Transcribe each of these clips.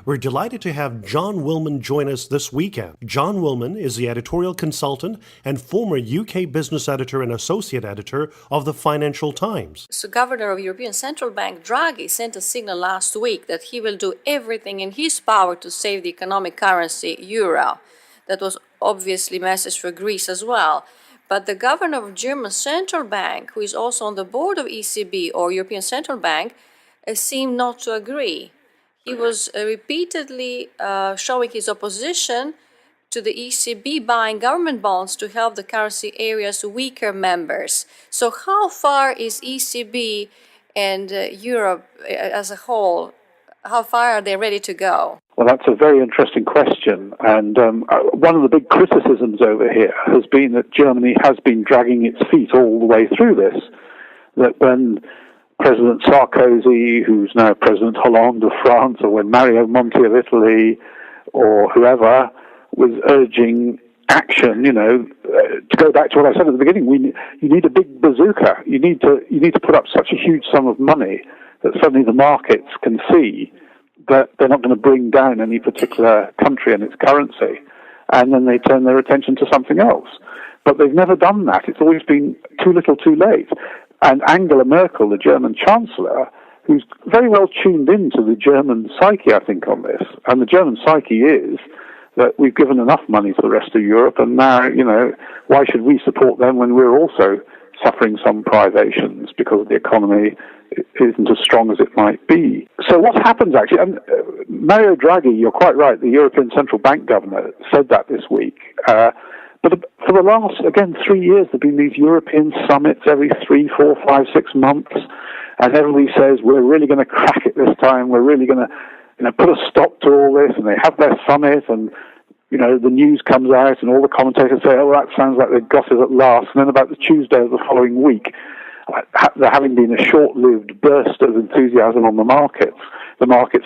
We're delighted to have John Willman join us this weekend. John Willman is the editorial consultant and former UK business editor and associate editor of the Financial Times. So Governor of European Central Bank Draghi sent a signal last week that he will do everything in his power to save the economic currency euro. That was obviously a message for Greece as well. But the governor of German Central Bank, who is also on the board of ECB or European Central Bank, seemed not to agree. He was repeatedly showing his opposition to the ECB buying government bonds to help the currency area's weaker members. So how far is ECB and Europe as a whole, how far are they ready to go? Well, that's a very interesting question. And one of the big criticisms over here has been that Germany has been dragging its feet all the way through this. That when President Sarkozy, who's now President Hollande of France, or when Mario Monti of Italy, or whoever, was urging action, to go back to what I said at the beginning, you need a big bazooka. You need to put up such a huge sum of money that suddenly the markets can see that they're not going to bring down any particular country and its currency, and then they turn their attention to something else. But they've never done that. It's always been too little, too late. And Angela Merkel, the German Chancellor, who's very well tuned into the German psyche, I think, on this, and the German psyche is that we've given enough money to the rest of Europe, and now, why should we support them when we're also suffering some privations because the economy isn't as strong as it might be? So what happens, actually, and Mario Draghi, you're quite right, the European Central Bank governor, said that this week. But for the last, 3 years, there have been these European summits every 3, 4, 5, 6 months, and everybody says, we're really going to crack it this time, we're really going to put a stop to all this, and they have their summit, and the news comes out, and all the commentators say, oh, that sounds like they've got it at last, and then about the Tuesday of the following week, there having been a short-lived burst of enthusiasm on the markets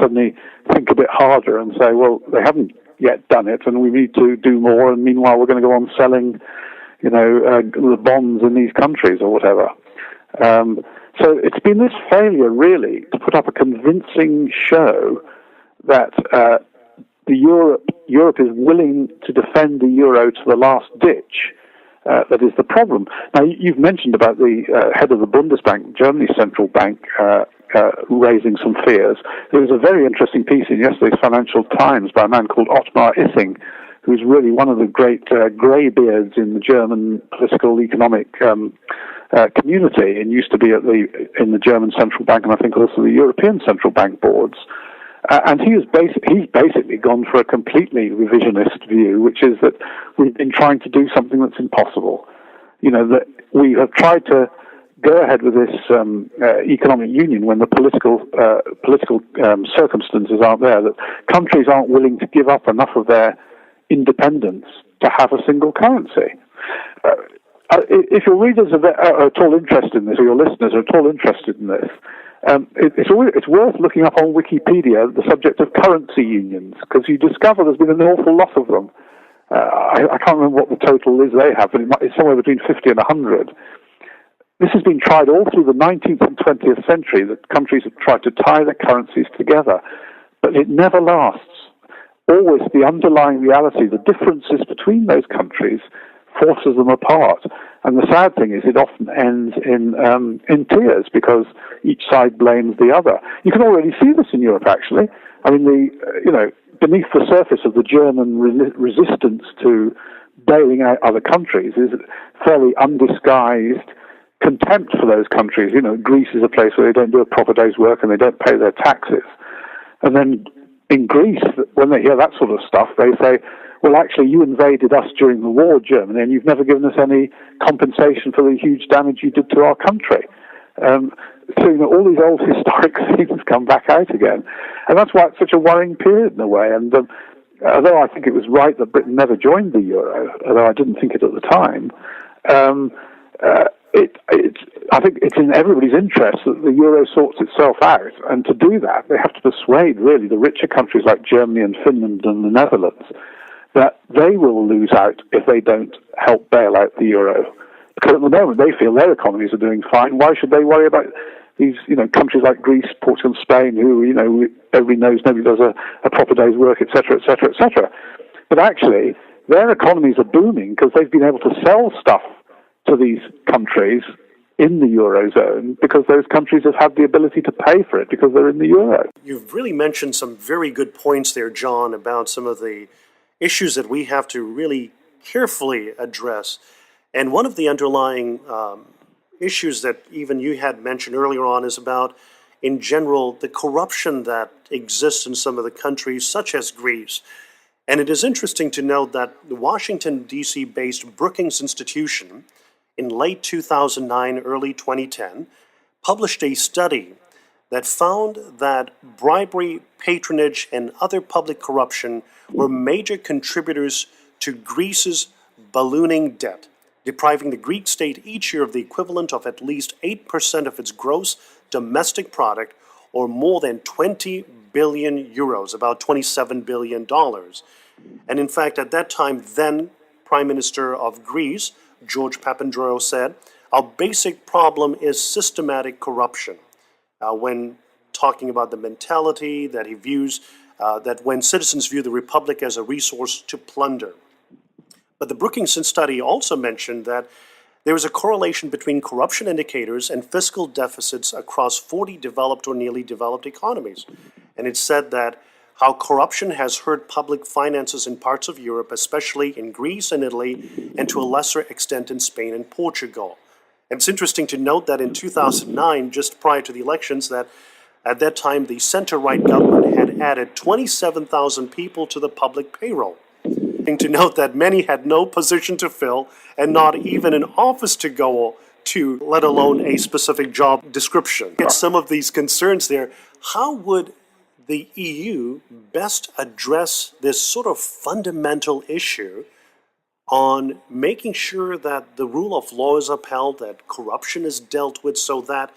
suddenly think a bit harder and say, well, they haven't yet done it, and we need to do more, and meanwhile we're going to go on selling, the bonds in these countries or whatever. So it's been this failure, really, to put up a convincing show that Europe is willing to defend the euro to the last ditch. That is the problem. Now, you've mentioned about the head of the Bundesbank, Germany's central bank, raising some fears. There was a very interesting piece in yesterday's Financial Times by a man called Ottmar Issing, who's really one of the great greybeards in the German political economic community, and used to be in the German Central Bank and I think also the European Central Bank boards. And he's basically gone for a completely revisionist view, which is that we've been trying to do something that's impossible. That we have tried to go ahead with this economic union when the political circumstances aren't there, that countries aren't willing to give up enough of their independence to have a single currency. If your readers are at all interested in this, or your listeners are at all interested in this, it's worth looking up on Wikipedia the subject of currency unions, because you discover there's been an awful lot of them. I can't remember what the total is they have, but it's somewhere between 50 and 100. This has been tried all through the 19th and 20th century, that countries have tried to tie their currencies together, but it never lasts. Always the underlying reality, the differences between those countries, forces them apart. And the sad thing is it often ends in tears, because each side blames the other. You can already see this in Europe, actually. I mean, beneath the surface of the German resistance to bailing out other countries is fairly undisguised contempt for those countries. Greece is a place where they don't do a proper day's work and they don't pay their taxes. And then in Greece, when they hear that sort of stuff, they say, well, actually, you invaded us during the war, Germany, and you've never given us any compensation for the huge damage you did to our country. So, all these old historic things come back out again. And that's why it's such a worrying period in a way. And although I think it was right that Britain never joined the euro, although I didn't think it at the time, I think it's in everybody's interest that the euro sorts itself out. And to do that, they have to persuade, really, the richer countries like Germany and Finland and the Netherlands that they will lose out if they don't help bail out the euro. Because at the moment they feel their economies are doing fine. Why should they worry about these, countries like Greece, Portugal, and Spain, who, everybody knows nobody does a proper day's work, etc., etc., etc. But actually, their economies are booming because they've been able to sell stuff to these countries in the Eurozone because those countries have had the ability to pay for it because they're in the Euro. You've really mentioned some very good points there, John, about some of the issues that we have to really carefully address. And one of the underlying issues that even you had mentioned earlier on is about, in general, the corruption that exists in some of the countries, such as Greece. And it is interesting to note that the Washington, D.C.-based Brookings Institution, in late 2009, early 2010, published a study that found that bribery, patronage, and other public corruption were major contributors to Greece's ballooning debt, depriving the Greek state each year of the equivalent of at least 8% of its gross domestic product, or more than 20 billion euros, about $27 billion. And in fact, at that time, then Prime Minister of Greece, George Papandreou, said, "Our basic problem is systematic corruption." When talking about the mentality that he views, that when citizens view the republic as a resource to plunder. But the Brookings study also mentioned that there is a correlation between corruption indicators and fiscal deficits across 40 developed or nearly developed economies. And it said that how corruption has hurt public finances in parts of Europe, especially in Greece and Italy, and to a lesser extent in Spain and Portugal. And it's interesting to note that in 2009, just prior to the elections, that at that time the center-right government had added 27,000 people to the public payroll. And to note that many had no position to fill and not even an office to go to, let alone a specific job description. Get some of these concerns there. How would the EU best address this sort of fundamental issue on making sure that the rule of law is upheld, that corruption is dealt with so that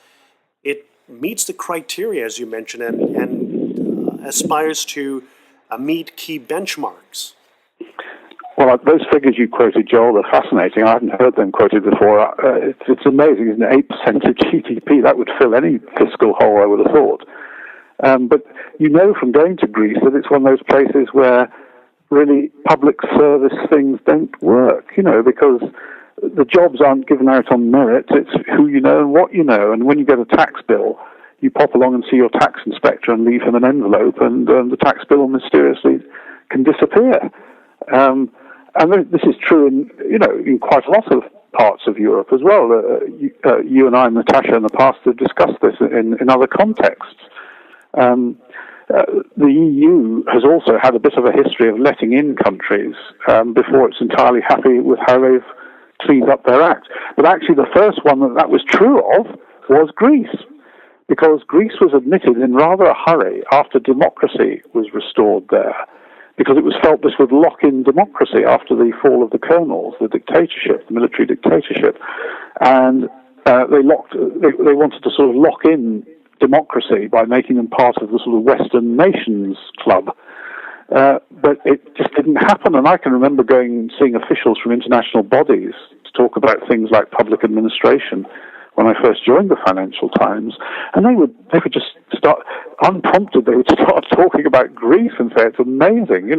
it meets the criteria, as you mentioned, and aspires to meet key benchmarks? Well, those figures you quoted, Joel, are fascinating. I haven't heard them quoted before. It's amazing, isn't it? 8% of GDP, that would fill any fiscal hole, I would have thought. But you know from going to Greece that it's one of those places where really public service things don't work, because the jobs aren't given out on merit. It's who you know and what you know. And when you get a tax bill, you pop along and see your tax inspector and leave him an envelope, and the tax bill mysteriously can disappear. And this is true in quite a lot of parts of Europe as well. You and I, Natasha, in the past have discussed this in other contexts. The EU has also had a bit of a history of letting in countries before it's entirely happy with how they've cleaned up their act. But actually the first one that was true of was Greece, because Greece was admitted in rather a hurry after democracy was restored there, because it was felt this would lock in democracy after the fall of the colonels, the dictatorship, the military dictatorship. And they wanted to sort of lock in democracy by making them part of the sort of Western nations club. But it just didn't happen. And I can remember going and seeing officials from international bodies to talk about things like public administration when I first joined the Financial Times, and they would just start, unprompted, they would start talking about Greece and say it's amazing,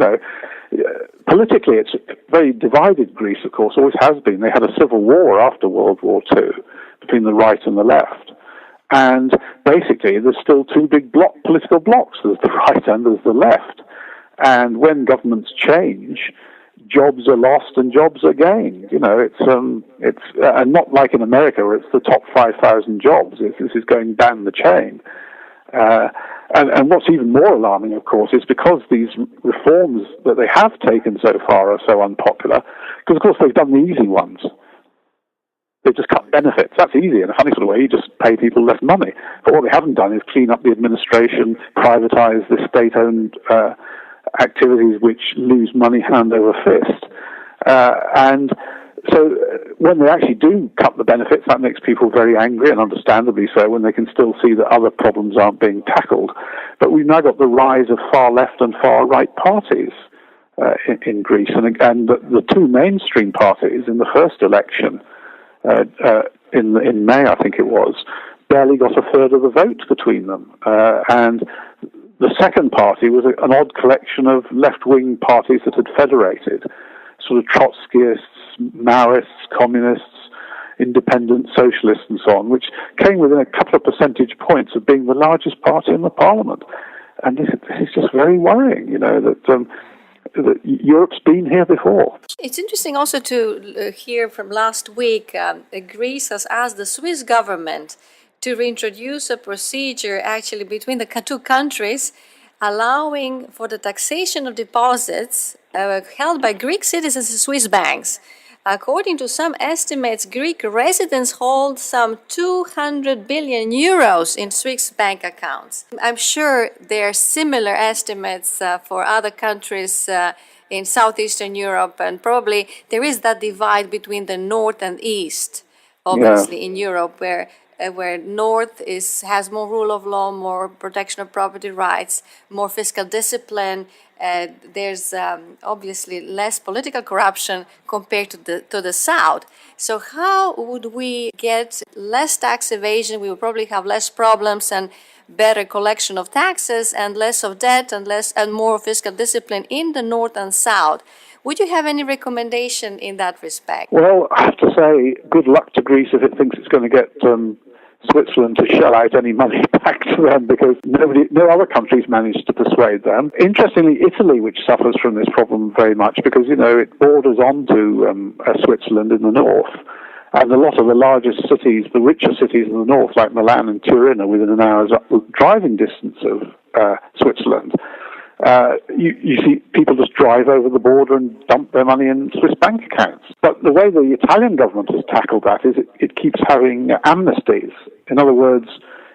Politically, it's very divided, Greece, of course, always has been. They had a civil war after World War II between the right and the left. And basically, there's still two big political blocks. There's the right and there's the left. And when governments change, jobs are lost and jobs are gained. It's not like in America where it's the top 5,000 jobs. This is going down the chain. And what's even more alarming, of course, is because these reforms that they have taken so far are so unpopular, because, of course, they've done the easy ones. They just cut benefits. That's easy. In a funny sort of way, you just pay people less money. But what they haven't done is clean up the administration, privatize the state-owned activities which lose money hand over fist. And so when they actually do cut the benefits, that makes people very angry, and understandably so, when they can still see that other problems aren't being tackled. But we've now got the rise of far left and far right parties in Greece. And the two mainstream parties in the first election in May, I think it was, barely got a third of the vote between them. And the second party was an odd collection of left-wing parties that had federated, sort of Trotskyists, Maoists, communists, independent socialists and so on, which came within a couple of percentage points of being the largest party in the parliament. And it's just very worrying, that Europe's been here before. It's interesting also to hear from last week, Greece has asked the Swiss government to reintroduce a procedure actually between the two countries, allowing for the taxation of deposits held by Greek citizens in Swiss banks. According to some estimates, Greek residents hold some 200 billion euros in Swiss bank accounts. I'm sure there are similar estimates for other countries in Southeastern Europe, and probably there is that divide between the North and East, obviously, in Europe, where North has more rule of law, more protection of property rights, more fiscal discipline. There's obviously less political corruption compared to the South. So how would we get less tax evasion? We would probably have less problems and better collection of taxes and less of debt and more fiscal discipline in the North and South. Would you have any recommendation in that respect? Well, I have to say, good luck to Greece if it thinks it's going to get Switzerland to shell out any money back to them, because no other countries managed to persuade them. Interestingly, Italy, which suffers from this problem very much because, it borders onto Switzerland in the north, and a lot of the largest cities, the richer cities in the north, like Milan and Turin, are within an hour's driving distance of Switzerland. You see people just drive over the border and dump their money in Swiss bank accounts. But the way the Italian government has tackled that is it keeps having amnesties. In other words,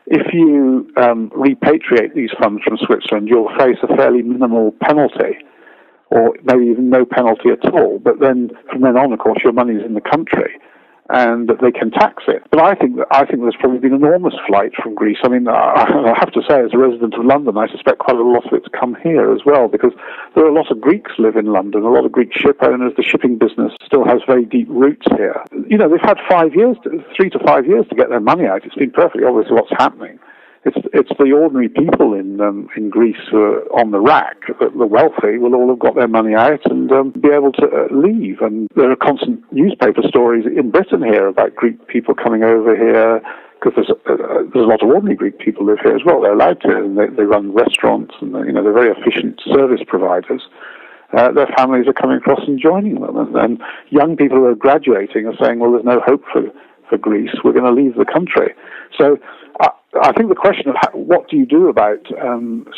if you repatriate these funds from Switzerland, you'll face a fairly minimal penalty, or maybe even no penalty at all. But then, from then on, of course, your money's in the country, and they can tax it. But I think there's probably been enormous flight from Greece. I mean, I have to say, as a resident of London, I suspect quite a lot of it's come here as well, because there are a lot of Greeks live in London, a lot of Greek ship owners. The shipping business still has very deep roots here. They've had 3 to 5 years to get their money out. It's been perfectly obvious what's happening. It's the ordinary people in Greece who are on the rack. The wealthy will all have got their money out and be able to leave. And there are constant newspaper stories in Britain here about Greek people coming over here, because there's a lot of ordinary Greek people live here as well. They're allowed to, and they run restaurants, and they're very efficient service providers. Their families are coming across and joining them, and young people who are graduating are saying, well, there's no hope for Greece. We're going to leave the country. So I think the question of what do you do about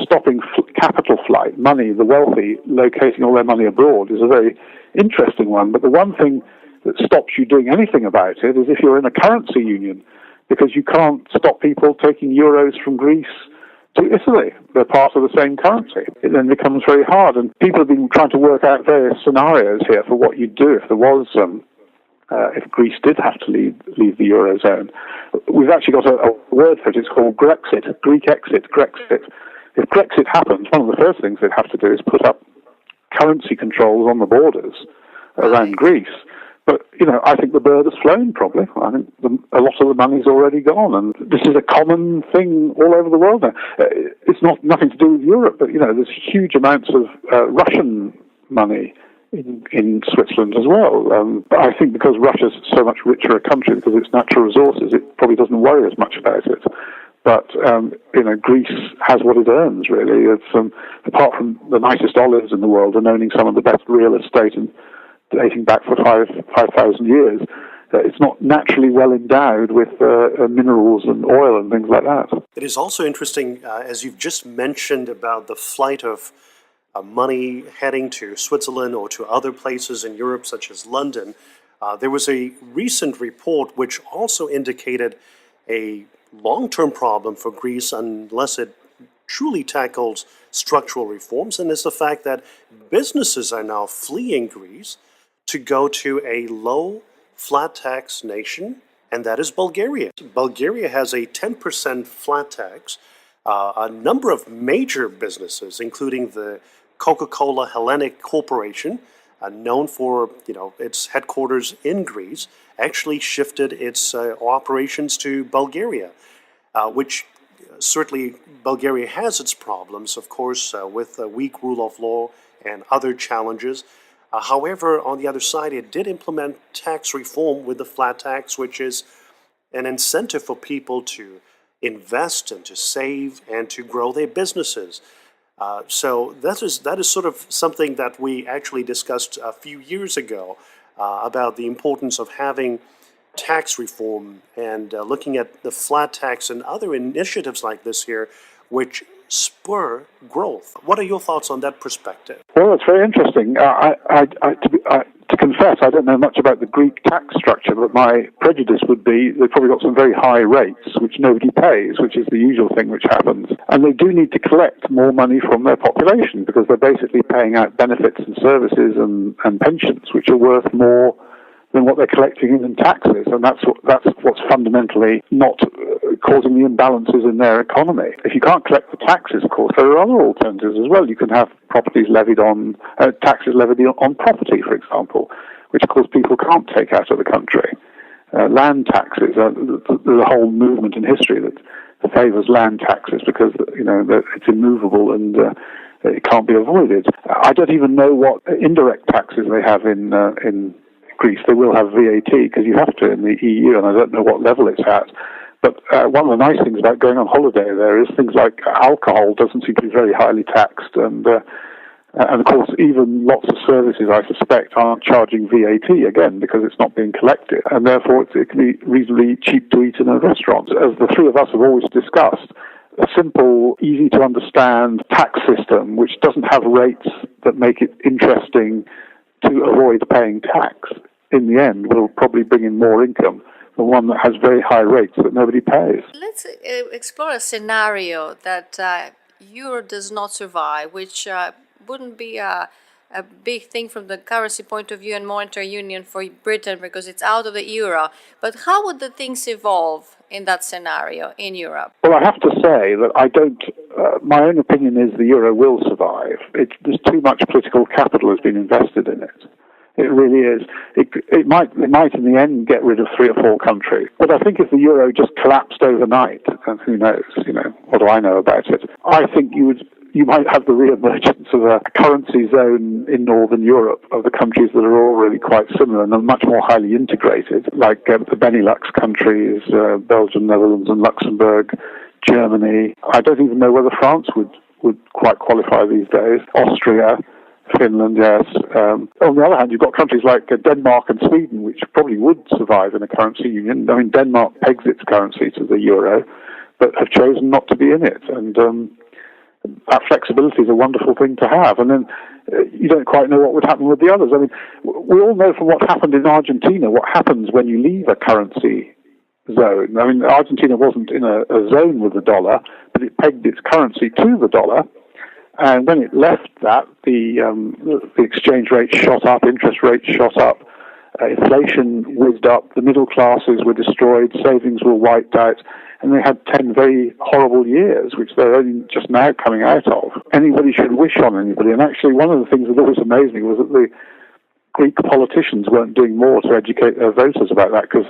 stopping capital flight, money, the wealthy locating all their money abroad, is a very interesting one. But the one thing that stops you doing anything about it is if you're in a currency union, because you can't stop people taking euros from Greece to Italy. They're part of the same currency. It then becomes very hard. And people have been trying to work out various scenarios here for what you'd do if there was if Greece did have to leave the Eurozone. We've actually got a word for it. It's called Grexit, Greek exit, Grexit. If Grexit happens, one of the first things they'd have to do is put up currency controls on the borders around Greece. But, I think the bird has flown, probably. I think a lot of the money's already gone, and this is a common thing all over the world now. It's nothing to do with Europe, but, there's huge amounts of Russian money in Switzerland as well. But I think because Russia's so much richer a country because of its natural resources, it probably doesn't worry as much about it. But, Greece has what it earns, really. It's apart from the nicest olives in the world and owning some of the best real estate and dating back for 5,000 years, it's not naturally well endowed with minerals and oil and things like that. It is also interesting, as you've just mentioned, about the flight of money heading to Switzerland or to other places in Europe, such as London. There was a recent report which also indicated a long-term problem for Greece unless it truly tackles structural reforms, and it's the fact that businesses are now fleeing Greece to go to a low flat tax nation, and that is Bulgaria. Bulgaria has a 10% flat tax. A number of major businesses, including the Coca-Cola Hellenic Corporation, known for its headquarters in Greece, actually shifted its operations to Bulgaria. which certainly Bulgaria has its problems, of course, with weak rule of law and other challenges. However, on the other side, it did implement tax reform with the flat tax, which is an incentive for people to invest and to save and to grow their businesses. So that is sort of something that we actually discussed a few years ago about the importance of having tax reform and looking at the flat tax and other initiatives like this here, which spur growth. What are your thoughts on that perspective? Well, it's very interesting. To confess, I don't know much about the Greek tax structure, but my prejudice would be they've probably got some very high rates, which nobody pays, which is the usual thing which happens. And they do need to collect more money from their population because they're basically paying out benefits and services and pensions, which are worth more than what they're collecting in taxes, and that's what's fundamentally not causing the imbalances in their economy. If you can't collect the taxes, of course, there are other alternatives as well. You can have taxes levied on property, for example, which of course people can't take out of the country. Land taxes, there's a whole movement in history that favours land taxes because it's immovable and it can't be avoided. I don't even know what indirect taxes they have in Greece. They will have VAT because you have to in the EU, and I don't know what level it's at. But one of the nice things about going on holiday there is things like alcohol doesn't seem to be very highly taxed, and of course even lots of services I suspect aren't charging VAT again because it's not being collected, and therefore it can be reasonably cheap to eat in a restaurant. As the three of us have always discussed, a simple, easy to understand tax system which doesn't have rates that make it interesting to avoid paying tax, in the end, will probably bring in more income than one that has very high rates that nobody pays. Let's explore a scenario that euro does not survive, which wouldn't be a big thing from the currency point of view and monetary union for Britain because it's out of the euro. But how would the things evolve in that scenario in Europe? Well, I have to say that I don't. My own opinion is the euro will survive. There's too much political capital has been invested in it. It really is. It might in the end get rid of 3 or 4 countries. But I think if the euro just collapsed overnight, and who knows, what do I know about it? I think you might have the re-emergence of a currency zone in Northern Europe of the countries that are all really quite similar and are much more highly integrated, like the Benelux countries, Belgium, Netherlands and Luxembourg, Germany. I don't even know whether France would quite qualify these days. Austria, Finland, yes. On the other hand, you've got countries like Denmark and Sweden, which probably would survive in a currency union. I mean, Denmark pegs its currency to the euro, but have chosen not to be in it. And that flexibility is a wonderful thing to have. And then you don't quite know what would happen with the others. I mean, we all know from what happened in Argentina what happens when you leave a currency zone. I mean, Argentina wasn't in a zone with the dollar, but it pegged its currency to the dollar. And when it left that, the exchange rate shot up, interest rates shot up, inflation whizzed up, the middle classes were destroyed, savings were wiped out, and they had 10 very horrible years, which they're only just now coming out of. Anybody should wish on anybody. And actually, one of the things that always amazed me was that the Greek politicians weren't doing more to educate their voters about that, because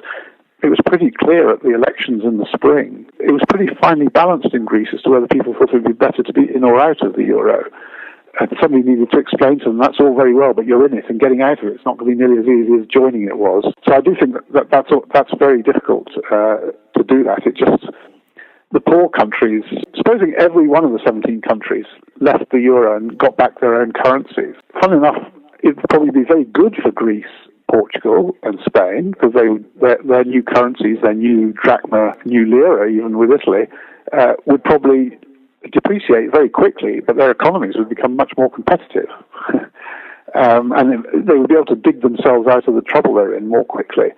it was pretty clear at the elections in the spring. It was pretty finely balanced in Greece as to whether people thought it would be better to be in or out of the euro. And somebody needed to explain to them, that's all very well, but you're in it, and getting out of it's not going to be nearly as easy as joining it was. So I do think that's very difficult to do that. It just, the poor countries, supposing every one of the 17 countries left the euro and got back their own currencies, fun enough, it would probably be very good for Greece, Portugal and Spain, because their new currencies, their new drachma, new lira, even with Italy, would probably depreciate very quickly, but their economies would become much more competitive. And they would be able to dig themselves out of the trouble they're in more quickly.